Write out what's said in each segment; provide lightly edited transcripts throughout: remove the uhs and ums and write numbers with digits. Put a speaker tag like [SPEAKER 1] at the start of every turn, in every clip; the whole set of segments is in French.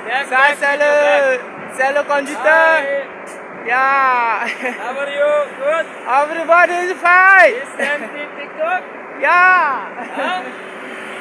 [SPEAKER 1] Ça, c'est le conducteur. Yeah.
[SPEAKER 2] How are you? Good?
[SPEAKER 1] Everybody is fine.
[SPEAKER 2] Is empty TikTok?
[SPEAKER 1] Yeah.
[SPEAKER 2] Huh?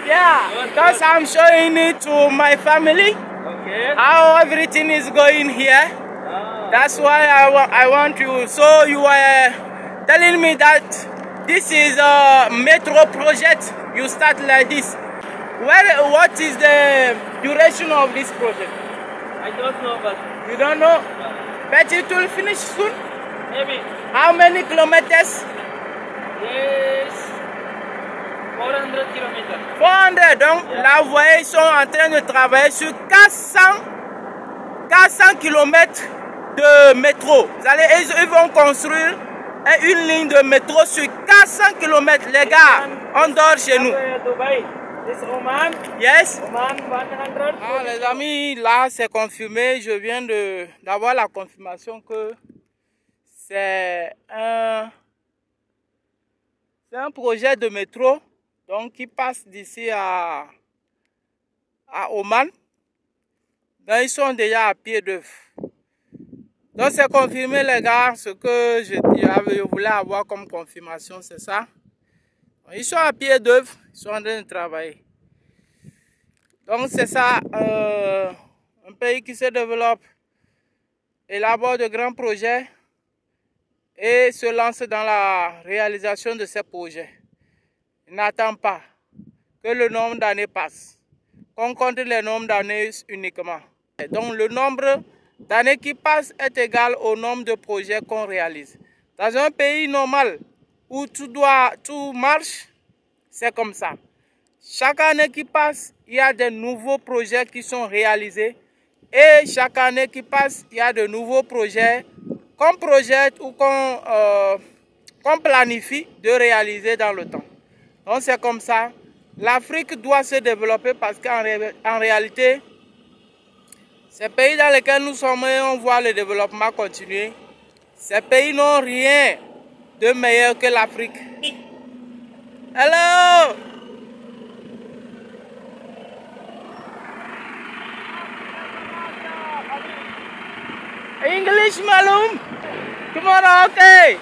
[SPEAKER 1] Yeah. Because I'm showing it to my family.
[SPEAKER 2] Okay.
[SPEAKER 1] How everything is going here. That's why I want you. So you are telling me that this is a metro project. You start like this. What is the duration of this project?
[SPEAKER 2] I don't know, but
[SPEAKER 1] You don't know? But it will finish soon.
[SPEAKER 2] maybe.
[SPEAKER 1] How many kilometers?
[SPEAKER 2] Yes. 400 kilometers.
[SPEAKER 1] 400. Donc là, vous voyez, ils sont en train de travailler sur 400 km de métro. Ils vont construire une ligne de métro sur 400 km. Les gars, on dort chez nous.
[SPEAKER 2] Dubai. This Oman.
[SPEAKER 1] Yes?
[SPEAKER 2] Oman 100.
[SPEAKER 1] Ah, les amis, là, c'est confirmé. Je viens d'avoir la confirmation que c'est un projet de métro donc, qui passe d'ici à Oman. Donc, ils sont déjà à pied d'œuvre. Donc, c'est confirmé, les gars. Ce que je voulais avoir comme confirmation, c'est ça. Ils sont à pied d'œuvre. Ils sont en train de travailler. Donc, c'est ça. Un pays qui se développe, élabore de grands projets et se lance dans la réalisation de ces projets. Il n'attend pas que le nombre d'années passe, qu'on compte les nombres d'années uniquement. Et donc le nombre d'années qui passent est égal au nombre de projets qu'on réalise. Dans un pays normal où tout marche, c'est comme ça. Chaque année qui passe, il y a de nouveaux projets qui sont réalisés. Et chaque année qui passe, il y a de nouveaux projets qu'on projette ou qu'on planifie de réaliser dans le temps. Donc c'est comme ça. L'Afrique doit se développer parce qu'en réalité, ces pays dans lesquels nous sommes, on voit le développement continuer. Ces pays n'ont rien de meilleur que l'Afrique. Hello! English, Malum? Tomorrow, okay?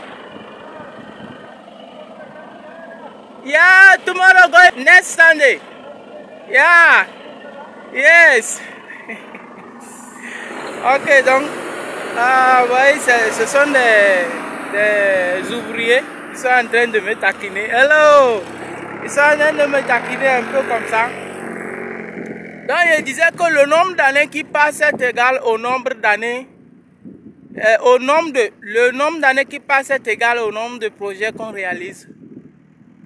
[SPEAKER 1] Yeah, tomorrow going next Sunday. Yeah. Yes. Ok, donc, oui, ce sont des ouvriers qui sont en train de me taquiner. Hello! Ils sont en train de me taquiner un peu comme ça. Donc, je disais que le nombre d'années qui passent est égal au nombre d'années. Le nombre d'années qui passent est égal au nombre de projets qu'on réalise.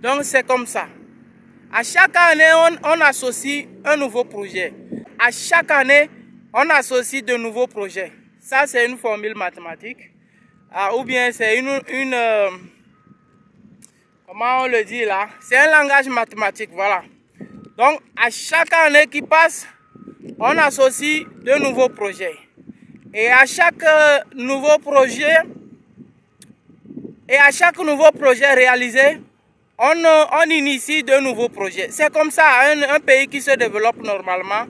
[SPEAKER 1] Donc c'est comme ça. À chaque année, on associe un nouveau projet. À chaque année, on associe de nouveaux projets. Ça, c'est une formule mathématique. Ou bien c'est comment on le dit là? C'est un langage mathématique, voilà. Donc, à chaque année qui passe, on associe de nouveaux projets. Et à chaque nouveau projet réalisé, on initie de nouveaux projets. C'est comme ça, un pays qui se développe normalement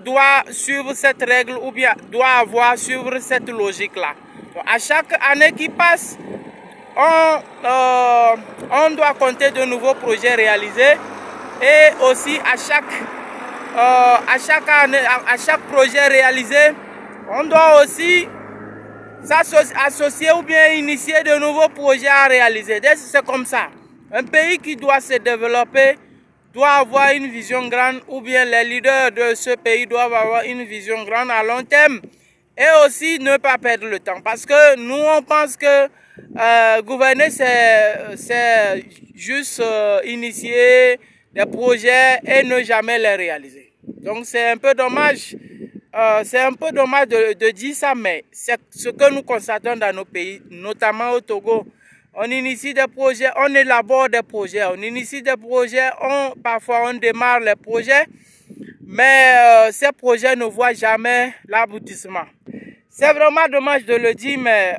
[SPEAKER 1] doit suivre cette règle ou bien doit suivre cette logique-là. À chaque année qui passe, on doit compter de nouveaux projets réalisés et aussi à chaque projet réalisé, on doit aussi associer ou bien initier de nouveaux projets à réaliser. C'est comme ça. Un pays qui doit se développer doit avoir une vision grande, ou bien les leaders de ce pays doivent avoir une vision grande à long terme et aussi ne pas perdre le temps. Parce que nous, on pense que gouverner, c'est juste initier des projets et ne jamais les réaliser. Donc c'est un peu dommage. De dire ça, mais c'est ce que nous constatons dans nos pays, notamment au Togo. On initie des projets, on élabore des projets, on initie des projets, parfois on démarre les projets, mais ces projets ne voient jamais l'aboutissement. C'est vraiment dommage de le dire, mais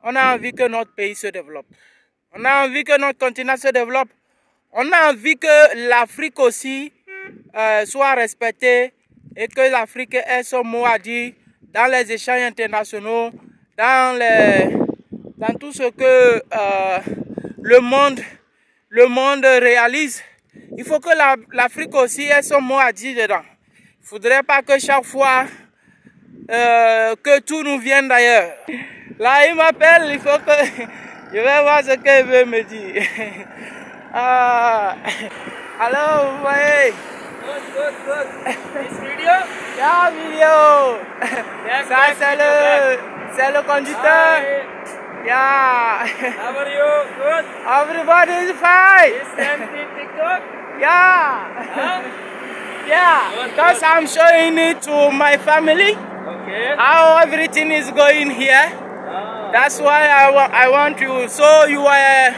[SPEAKER 1] on a envie que notre pays se développe. On a envie que notre continent se développe. On a envie que l'Afrique aussi soit respectée et que l'Afrique ait son mot à dire dans les échanges internationaux, dans tout ce que le monde réalise. Il faut que l'Afrique aussi ait son mot à dire dedans. Il ne faudrait pas que chaque fois que tout nous vienne d'ailleurs. Là, il m'appelle, il faut que... Je vais voir ce qu'il veut me dire. Alors, vous voyez.
[SPEAKER 2] Good. This video?
[SPEAKER 1] Yeah, vidéo. Ça, c'est le conducteur.
[SPEAKER 2] Hi.
[SPEAKER 1] Yeah.
[SPEAKER 2] How are you? Good.
[SPEAKER 1] Everybody is fine.
[SPEAKER 2] Is empty TikTok?
[SPEAKER 1] Yeah.
[SPEAKER 2] Huh?
[SPEAKER 1] Yeah. Because I'm showing it to my family.
[SPEAKER 2] Okay.
[SPEAKER 1] How everything is going here. That's why I want you. So you are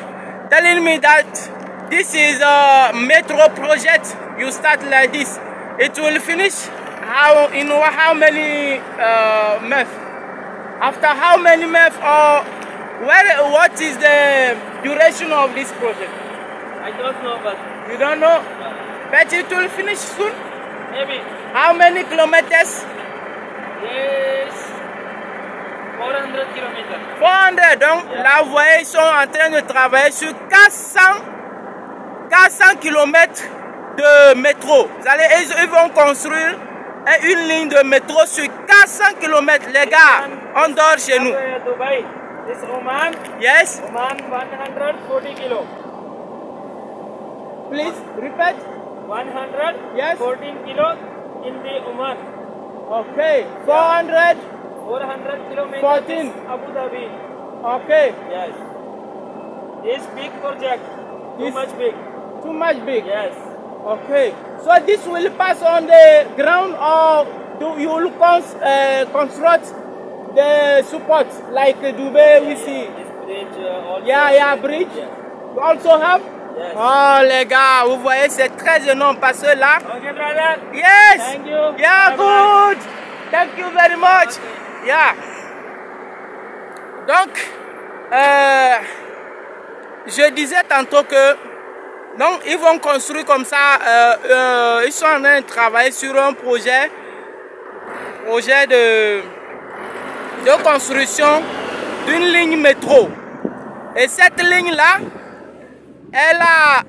[SPEAKER 1] telling me that this is a metro project. You start like this. It will finish in how many months? After how many months? Or what is the duration of this project?
[SPEAKER 2] I don't know, but
[SPEAKER 1] You don't know? But it will finish soon.
[SPEAKER 2] maybe.
[SPEAKER 1] How many kilometers?
[SPEAKER 2] Yes. 400 kilometers.
[SPEAKER 1] 400. Donc là, vous voyez, ils sont en train de travailler sur 400 km de métro. Ils vont construire une ligne de métro sur 400 km. Les gars, on dort chez nous.
[SPEAKER 2] Dubai. This Oman.
[SPEAKER 1] Yes?
[SPEAKER 2] Oman 140 kilo.
[SPEAKER 1] Please repeat.
[SPEAKER 2] 114
[SPEAKER 1] Yes.
[SPEAKER 2] kilo in the Oman.
[SPEAKER 1] Okay. 400.
[SPEAKER 2] 400 kilometers.
[SPEAKER 1] 14.
[SPEAKER 2] Abu Dhabi.
[SPEAKER 1] Okay.
[SPEAKER 2] Yes. This big project. Too
[SPEAKER 1] This-
[SPEAKER 2] much big.
[SPEAKER 1] Too much big.
[SPEAKER 2] Yes.
[SPEAKER 1] Okay. So this will pass on the ground, or you will construct the support like Dubai we see?
[SPEAKER 2] This bridge also.
[SPEAKER 1] Yeah, bridge.
[SPEAKER 2] Yes.
[SPEAKER 1] You also have?
[SPEAKER 2] Yes.
[SPEAKER 1] Oh les gars, vous voyez, c'est très énorme parce que là.
[SPEAKER 2] Okay, brother.
[SPEAKER 1] Yes.
[SPEAKER 2] Thank you.
[SPEAKER 1] Yeah,
[SPEAKER 2] Bye-bye.
[SPEAKER 1] good. Thank you very much. Yeah. Donc, je disais tantôt que donc ils vont construire comme ça. Ils sont en train de travailler sur un projet de construction d'une ligne métro. Et cette ligne là, elle a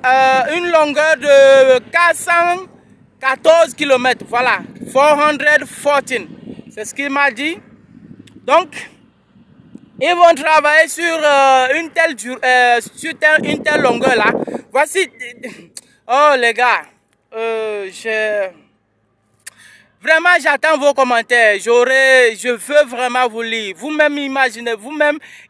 [SPEAKER 1] une longueur de 414 km. Voilà, 414. C'est ce qu'il m'a dit. Donc, ils vont travailler sur une telle longueur là. Voici. Oh les gars, vraiment j'attends vos commentaires. Je veux vraiment vous lire. Vous-même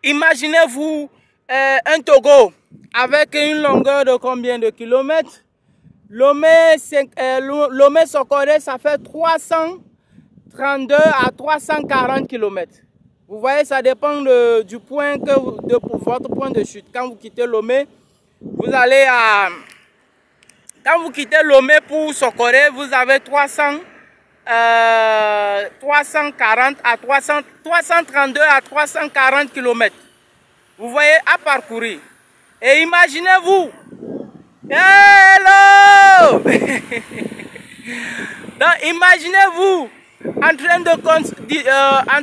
[SPEAKER 1] imaginez-vous un Togo avec une longueur de combien de kilomètres? Lomé-Sokore, ça fait 332 à 340 km. Vous voyez, ça dépend du point de votre point de chute. Quand vous quittez Lomé, vous allez à... Quand vous quittez Lomé pour Sokore, vous avez 340 à 332 à 340 km. Vous voyez, à parcourir. Et imaginez-vous. Hello! Donc, imaginez-vous en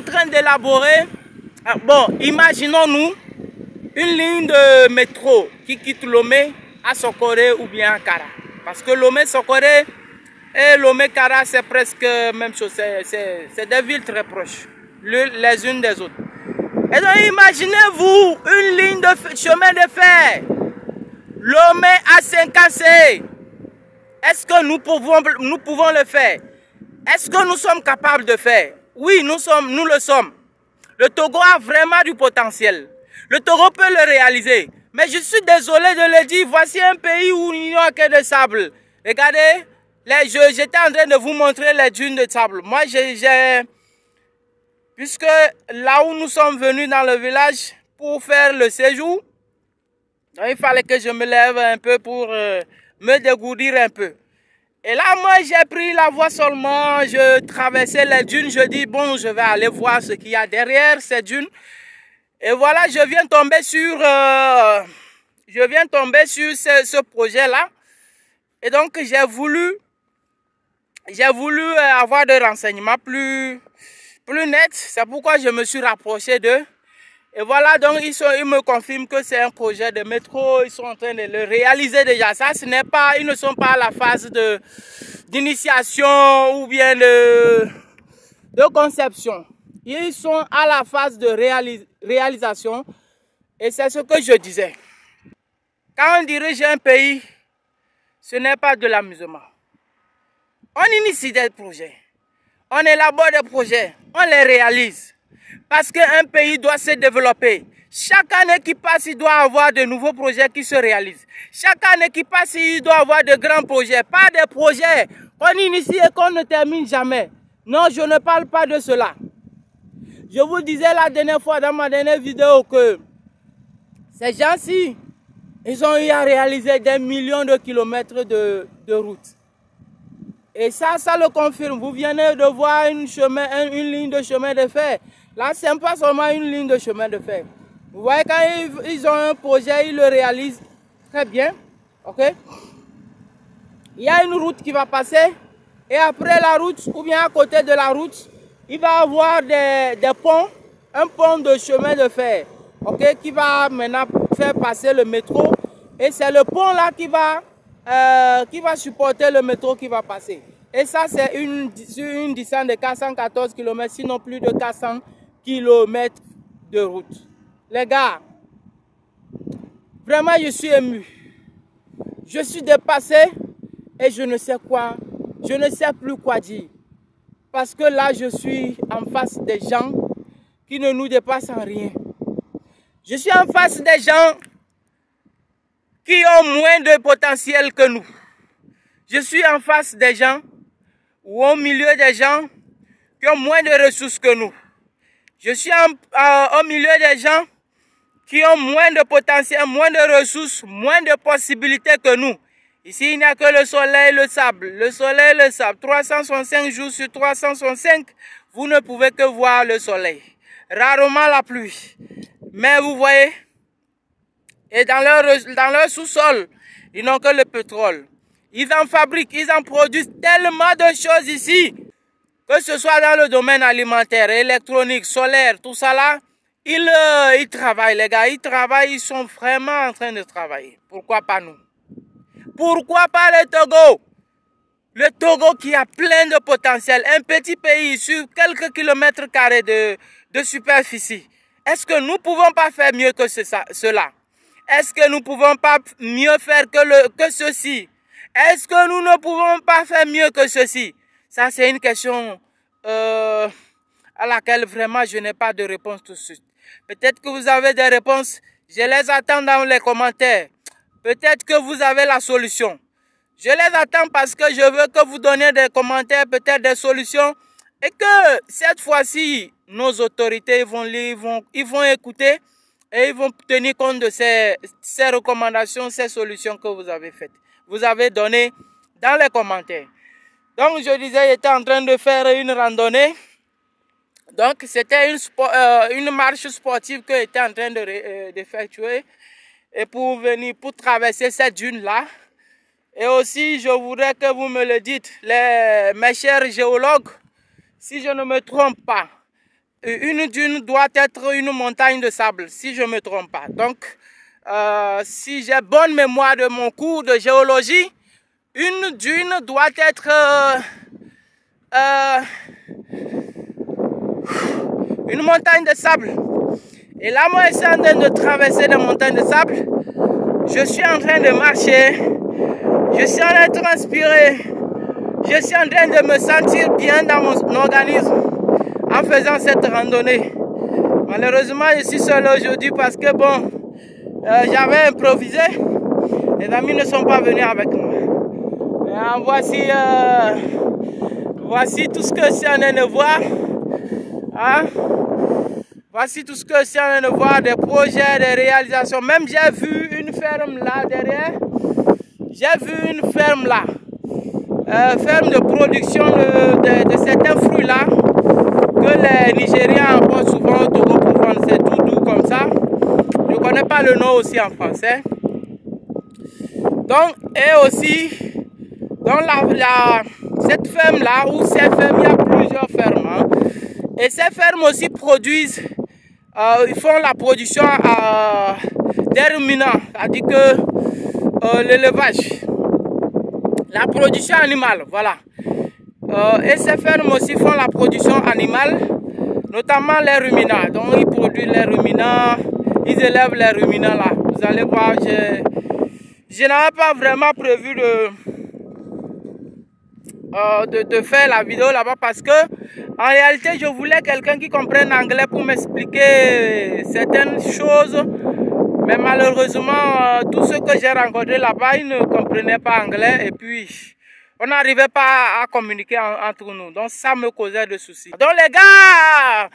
[SPEAKER 1] train d'élaborer. Bon, imaginons-nous une ligne de métro qui quitte Lomé à Sokore ou bien à Kara. Parce que Lomé-Sokore et Lomé-Kara, c'est presque la même chose. C'est des villes très proches, les unes des autres. Et donc, imaginez-vous une ligne de chemin de fer. Lomé à Saint-Cassé. Est-ce que nous pouvons le faire? Est-ce que nous sommes capables de faire? Oui, nous le sommes. Le Togo a vraiment du potentiel. Le Togo peut le réaliser. Mais je suis désolé de le dire, voici un pays où il n'y a que de sable. Regardez, j'étais en train de vous montrer les dunes de sable. Moi, puisque là où nous sommes venus dans le village pour faire le séjour, il fallait que je me lève un peu pour me dégourdir un peu. Et là, moi, j'ai pris la voie seulement, je traversais les dunes, je dis, bon, je vais aller voir ce qu'il y a derrière ces dunes. Et voilà, je viens tomber sur ce projet-là. Et donc, j'ai voulu j'ai voulu avoir des renseignements plus nets. C'est pourquoi je me suis rapproché d'eux. Et voilà, donc ils me confirment que c'est un projet de métro. Ils sont en train de le réaliser déjà. Ça, ce n'est pas, ils ne sont pas à la phase d'initiation ou bien de conception. Ils sont à la phase de réalisation. Et c'est ce que je disais. Quand on dirige un pays, ce n'est pas de l'amusement. On initie des projets, on élabore des projets, on les réalise. Parce qu'un pays doit se développer. Chaque année qui passe, il doit avoir de nouveaux projets qui se réalisent. Chaque année qui passe, il doit avoir de grands projets. Pas des projets qu'on initie et qu'on ne termine jamais. Non, je ne parle pas de cela. Je vous disais la dernière fois dans ma dernière vidéo que ces gens-ci, ils ont eu à réaliser des millions de kilomètres de route. Et ça le confirme. Vous venez de voir une ligne de chemin de fer. Là, ce n'est pas seulement une ligne de chemin de fer. Vous voyez, quand ils ont un projet, ils le réalisent très bien. Ok? Il y a une route qui va passer. Et après la route, ou bien à côté de la route, il va y avoir des ponts. Un pont de chemin de fer. Ok? Qui va maintenant faire passer le métro. Et c'est le pont là qui va supporter le métro qui va passer. Et ça, c'est une distance de 414 km, sinon plus de 400 km de route. Les gars, vraiment, je suis ému. Je suis dépassé et je ne sais quoi, je ne sais plus quoi dire. Parce que là, je suis en face des gens qui ne nous dépassent en rien. Je suis en face des gens qui ont moins de potentiel que nous. Je suis en face des gens ou au milieu des gens qui ont moins de ressources que nous. Je suis au milieu des gens qui ont moins de potentiel, moins de ressources, moins de possibilités que nous. Ici, il n'y a que le soleil, le sable. Le soleil, le sable. 365 jours sur 365, vous ne pouvez que voir le soleil. Rarement la pluie. Mais vous voyez, et dans leur sous-sol, ils n'ont que le pétrole. Ils en fabriquent, ils en produisent tellement de choses ici. Que ce soit dans le domaine alimentaire, électronique, solaire, tout ça là, ils travaillent les gars, ils travaillent, ils sont vraiment en train de travailler. Pourquoi pas nous? Pourquoi pas le Togo? Le Togo qui a plein de potentiel, un petit pays sur quelques kilomètres carrés de superficie. Est-ce que nous ne pouvons pas faire mieux que cela? Est-ce que nous ne pouvons pas mieux faire que ceci? Est-ce que nous ne pouvons pas faire mieux que ceci? Ça, c'est une question à laquelle vraiment je n'ai pas de réponse tout de suite. Peut-être que vous avez des réponses. Je les attends dans les commentaires. Peut-être que vous avez la solution. Je les attends parce que je veux que vous donniez des commentaires, peut-être des solutions. Et que cette fois-ci, nos autorités ils vont écouter et ils vont tenir compte de ces recommandations, ces solutions que vous avez faites. Vous avez donné dans les commentaires. Donc, je disais, j'étais en train de faire une randonnée. Donc, c'était une marche sportive que j'étais en train d'effectuer. Et pour traverser cette dune-là. Et aussi, je voudrais que vous me le dites, mes chers géologues, si je ne me trompe pas, une dune doit être une montagne de sable, si je ne me trompe pas. Donc, si j'ai bonne mémoire de mon cours de géologie, une dune doit être une montagne de sable. Et là, moi, je suis en train de traverser des montagnes de sable. Je suis en train de marcher. Je suis en train de transpirer. Je suis en train de me sentir bien dans mon organisme en faisant cette randonnée. Malheureusement, je suis seul aujourd'hui parce que bon, j'avais improvisé. Les amis ne sont pas venus avec moi. Et voici tout ce que je suis en train de voir. Hein? Voici tout ce que je suis en train de voir, des projets, des réalisations. Même j'ai vu une ferme là derrière. J'ai vu une ferme là. Ferme de production de certains fruits là. Que les Nigériens apportent souvent au Togo pour vendre. C'est tout doux comme ça. Je ne connais pas le nom aussi en français. Donc, et aussi, dans cette ferme-là, ou ces fermes, il y a plusieurs fermes. Hein. Et ces fermes aussi produisent, ils font la production des ruminants, c'est-à-dire que l'élevage, la production animale, voilà. Et ces fermes aussi font la production animale, notamment les ruminants. Donc ils produisent les ruminants, ils élèvent les ruminants là. Vous allez voir, je n'avais pas vraiment prévu de faire la vidéo là-bas parce que en réalité je voulais quelqu'un qui comprenne anglais pour m'expliquer certaines choses, mais malheureusement tous ceux que j'ai rencontrés là-bas ils ne comprenaient pas anglais et puis on n'arrivait pas à communiquer entre nous, donc ça me causait des soucis. Donc les gars,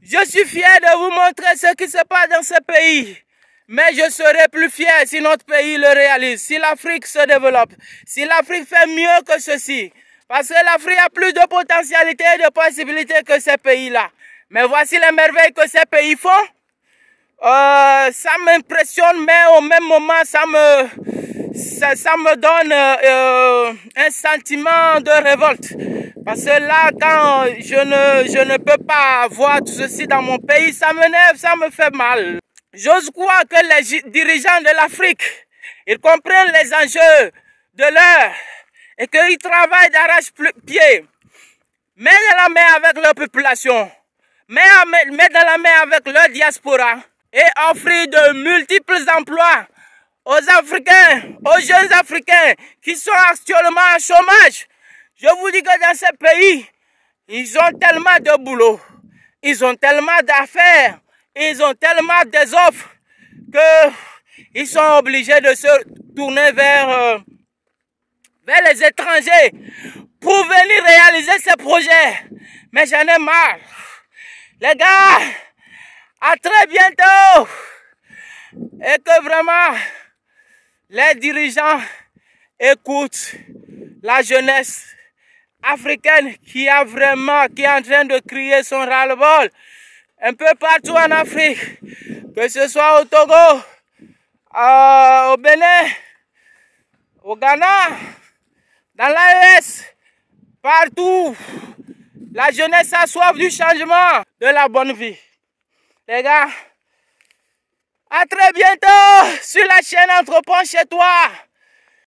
[SPEAKER 1] je suis fier de vous montrer ce qui se passe dans ce pays. Mais je serai plus fier si notre pays le réalise, si l'Afrique se développe, si l'Afrique fait mieux que ceci. Parce que l'Afrique a plus de potentialité et de possibilités que ces pays-là. Mais voici les merveilles que ces pays font. Ça m'impressionne, mais au même moment, ça me donne un sentiment de révolte. Parce que là, quand je ne peux pas voir tout ceci dans mon pays, ça m'énerve, ça me fait mal. J'ose croire que les dirigeants de l'Afrique, ils comprennent les enjeux de l'heure et qu'ils travaillent d'arrache-pied, main dans la main avec leur population, main dans la main avec leur diaspora et offrir de multiples emplois aux Africains, aux jeunes Africains qui sont actuellement en chômage. Je vous dis que dans ces pays, ils ont tellement de boulot, ils ont tellement d'affaires, ils ont tellement des offres qu'ils sont obligés de se tourner vers les étrangers pour venir réaliser ces projets. Mais j'en ai marre. Les gars, à très bientôt. Et que vraiment les dirigeants écoutent la jeunesse africaine qui est en train de crier son ras-le-bol un peu partout en Afrique, que ce soit au Togo, au Bénin, au Ghana, dans l'AES, partout. La jeunesse a soif du changement, de la bonne vie. Les gars, à très bientôt sur la chaîne Entreprends chez toi.